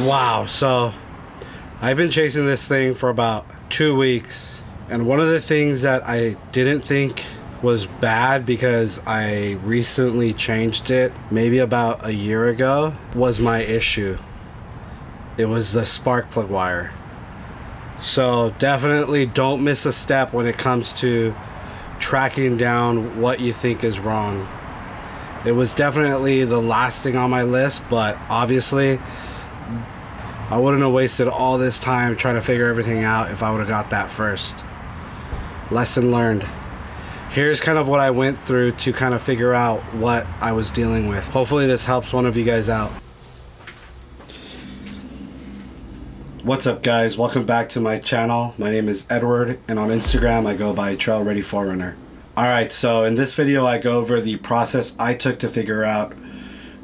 Wow, so I've been chasing this thing for about 2 weeks, and one of the things that I didn't think was bad because I recently changed it maybe about a year ago was my issue. It was the spark plug wire. So definitely don't miss a step when it comes to tracking down what you think is wrong. It was definitely the last thing on my list, but obviously I wouldn't have wasted all this time trying to figure everything out if I would have got that first. Lesson learned. Here's kind of what I went through to kind of figure out what I was dealing with. Hopefully this helps one of you guys out. What's up, guys? Welcome back to my channel. My name is Edward, and on Instagram I go by Trail Ready Forerunner. Alright, so in this video I go over the process I took to figure out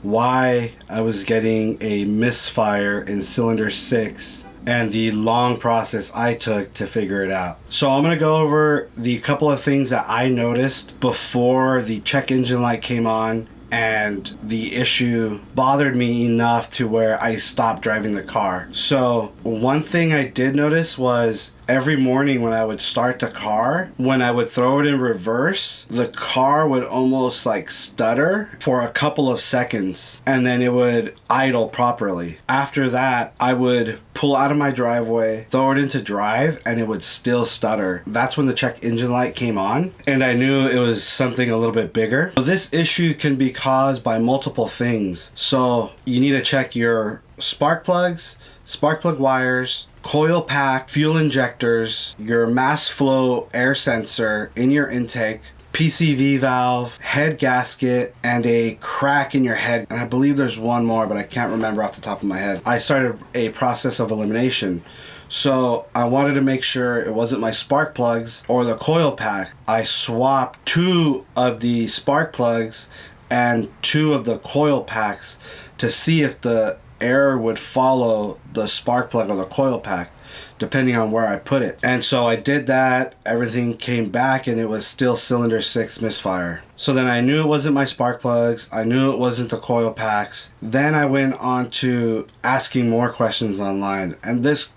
why I was getting a misfire in cylinder 6 and the long process I took to figure it out. So I'm going to go over the couple of things that I noticed before the check engine light came on and the issue bothered me enough to where I stopped driving the car. So one thing I did notice was every morning when I would start the car, when I would throw it in reverse, the car would almost like stutter for a couple of seconds and then it would idle properly. After that, I would pull out of my driveway, throw it into drive, and it would still stutter. That's when the check engine light came on and I knew it was something a little bit bigger. So this issue can be caused by multiple things. So you need to check your spark plugs, spark plug wires, coil pack, fuel injectors, your mass flow air sensor in your intake, PCV valve, head gasket, and a crack in your head. And I believe there's one more, but I can't remember off the top of my head. I started a process of elimination. So I wanted to make sure it wasn't my spark plugs or the coil pack. I swapped 2 of the spark plugs and 2 of the coil packs to see if the air would follow the spark plug or the coil pack depending on where I put it. And so I did that, everything came back, and it was still cylinder 6 misfire. So then I knew it wasn't my spark plugs, I knew it wasn't the coil packs. Then I went on to asking more questions online, and this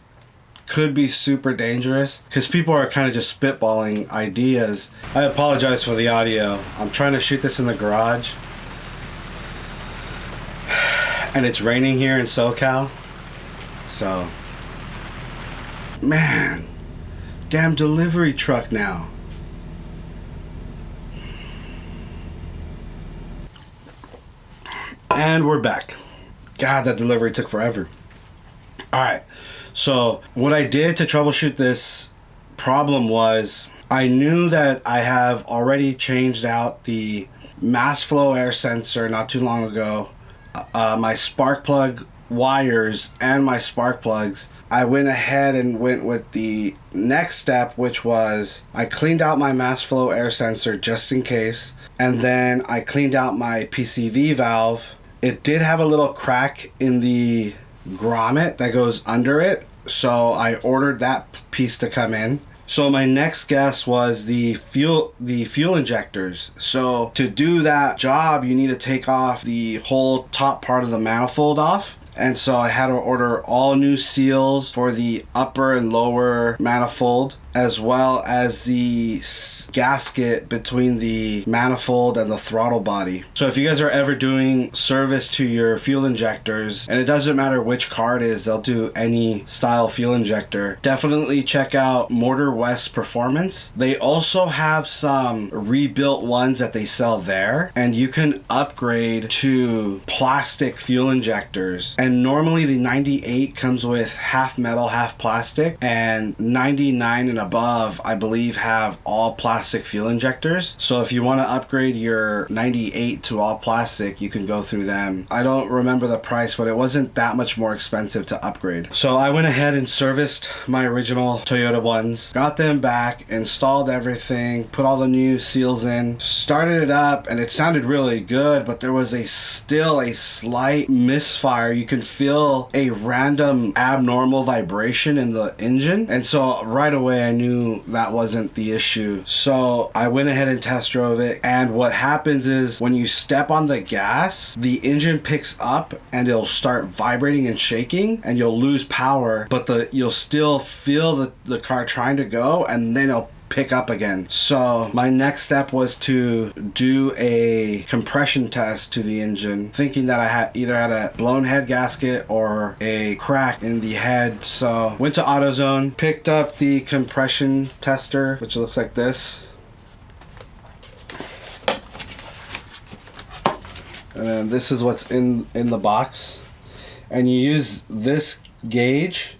could be super dangerous because people are kind of just spitballing ideas. I apologize for the audio. I'm trying to shoot this in the garage and it's raining here in SoCal, so man, damn delivery truck now. And we're back. God, that delivery took forever. Alright, so what I did to troubleshoot this problem was I knew that I have already changed out the mass flow air sensor not too long ago. My spark plug wires and my spark plugs. I went ahead and went with the next step, which was I cleaned out my mass flow air sensor just in case, and then I cleaned out my PCV valve. It did have a little crack in the grommet that goes under it, so I ordered that piece to come in. So my next guess was the fuel injectors. So to do that job, you need to take off the whole top part of the manifold off. And so I had to order all new seals for the upper and lower manifold, as well as the gasket between the manifold and the throttle body. So if you guys are ever doing service to your fuel injectors, and it doesn't matter which car it is, they'll do any style fuel injector, definitely check out Motor West Performance. They also have some rebuilt ones that they sell there, and you can upgrade to plastic fuel injectors. And normally the 98 comes with half metal, half plastic, and 99 and above, I believe, have all plastic fuel injectors. So if you want to upgrade your 98 to all plastic, you can go through them. I don't remember the price, but it wasn't that much more expensive to upgrade. So I went ahead and serviced my original Toyota ones, got them back, installed everything, put all the new seals in, started it up, and it sounded really good, but there was still a slight misfire. You can feel a random abnormal vibration in the engine, and so right away I I knew that wasn't the issue. So I went ahead and test drove it, and what happens is when you step on the gas, the engine picks up and it'll start vibrating and shaking, and you'll lose power, but you'll still feel the car trying to go, and then it'll pick up again. So my next step was to do a compression test to the engine, thinking that I had either had a blown head gasket or a crack in the head. So went to AutoZone, picked up the compression tester, which looks like this, and then this is what's in the box, and you use this gauge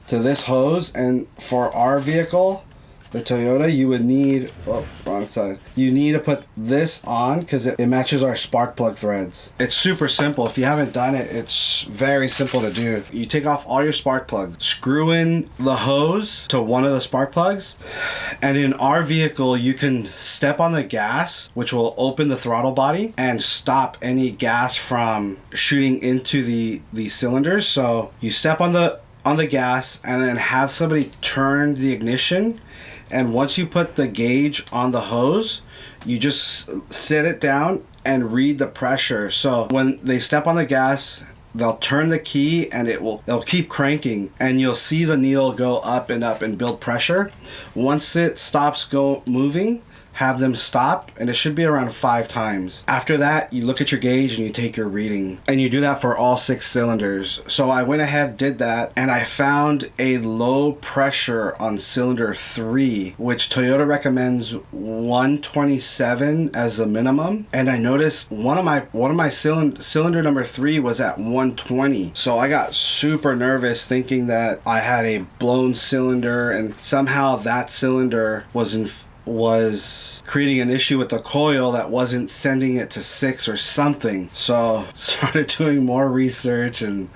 to this hose. And for our vehicle, the Toyota, you would need, oh, wrong side. You need to put this on because it matches our spark plug threads. It's super simple. If you haven't done it, it's very simple to do. You take off all your spark plugs, screw in the hose to one of the spark plugs, and in our vehicle, you can step on the gas, which will open the throttle body and stop any gas from shooting into the cylinders. So you step on the gas and then have somebody turn the ignition. And once you put the gauge on the hose, you just sit it down and read the pressure. So when they step on the gas, they'll turn the key and they'll keep cranking, and you'll see the needle go up and build pressure. Once it stops moving, have them stop, and it should be around 5 times. After that, you look at your gauge and you take your reading, and you do that for all 6 cylinders. So I went ahead, did that, and I found a low pressure on cylinder 3, which Toyota recommends 127 as a minimum. And I noticed one of my cylinder number 3 was at 120. So I got super nervous, thinking that I had a blown cylinder, and somehow that cylinder was creating an issue with the coil that wasn't sending it to 6 or something. So started doing more research, and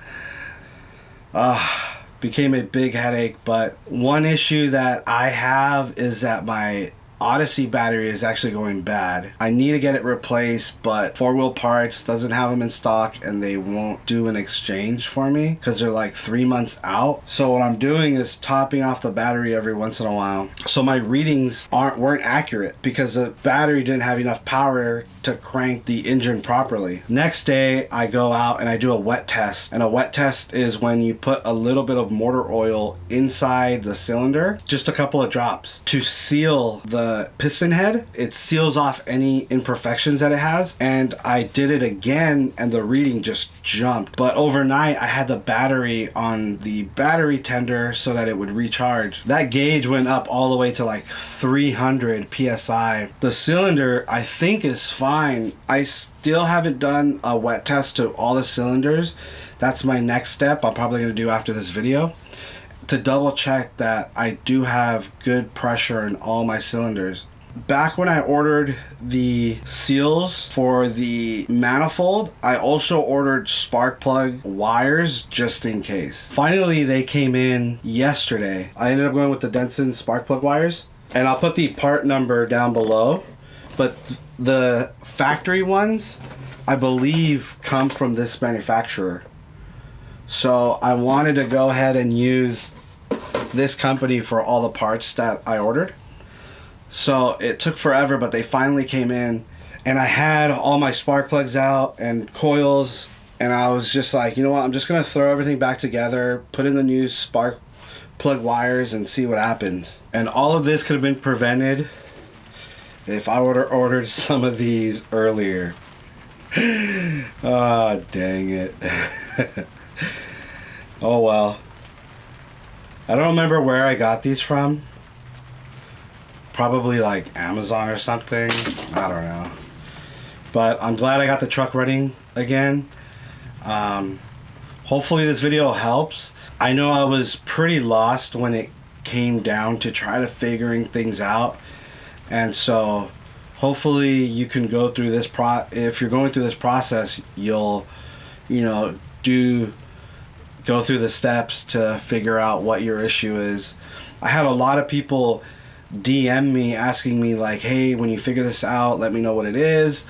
became a big headache. But one issue that I have is that my Odyssey battery is actually going bad. I need to get it replaced, but 4-Wheel Parts doesn't have them in stock, and they won't do an exchange for me because they're like 3 months out. So what I'm doing is topping off the battery every once in a while. So my readings weren't accurate because the battery didn't have enough power to crank the engine properly. Next day, I go out and I do a wet test. And a wet test is when you put a little bit of motor oil inside the cylinder, just a couple of drops, to seal the piston head. It seals off any imperfections that it has. And I did it again, and the reading just jumped. But overnight, I had the battery on the battery tender so that it would recharge. That gauge went up all the way to like 300 psi. The cylinder, I think, is fine. I still haven't done a wet test to all the cylinders. That's my next step I'm probably going to do after this video, to double check that I do have good pressure in all my cylinders. Back when I ordered the seals for the manifold, I also ordered spark plug wires just in case. Finally, they came in yesterday. I ended up going with the Denson spark plug wires, and I'll put the part number down below. But the factory ones, I believe, come from this manufacturer. So I wanted to go ahead and use this company for all the parts that I ordered. So it took forever, but they finally came in, and I had all my spark plugs out and coils, and I was just like, you know what, I'm just gonna throw everything back together, put in the new spark plug wires, and see what happens. And all of this could have been prevented if I would have ordered some of these earlier. Oh, dang it. Oh well. I don't remember where I got these from. Probably like Amazon or something. I don't know. But I'm glad I got the truck running again. Hopefully this video helps. I know I was pretty lost when it came down to try to figuring things out. And so hopefully you can go through this if you're going through this process, you'll, go through the steps to figure out what your issue is. I had a lot of people DM me asking me like, hey, when you figure this out, let me know what it is.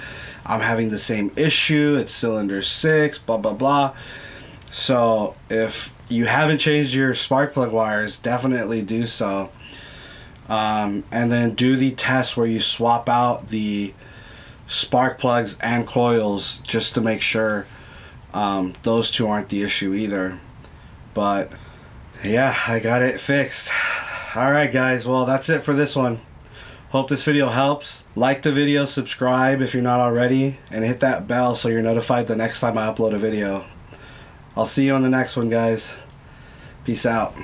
I'm having the same issue. It's cylinder 6, blah, blah, blah. So if you haven't changed your spark plug wires, definitely do so. and then do the test where you swap out the spark plugs and coils just to make sure those two aren't the issue either. But yeah, I got it fixed. Alright guys, well that's it for this one. Hope this video helps. Like the video, subscribe if you're not already, and hit that bell so you're notified the next time I upload a video. I'll see you on the next one, guys. Peace out.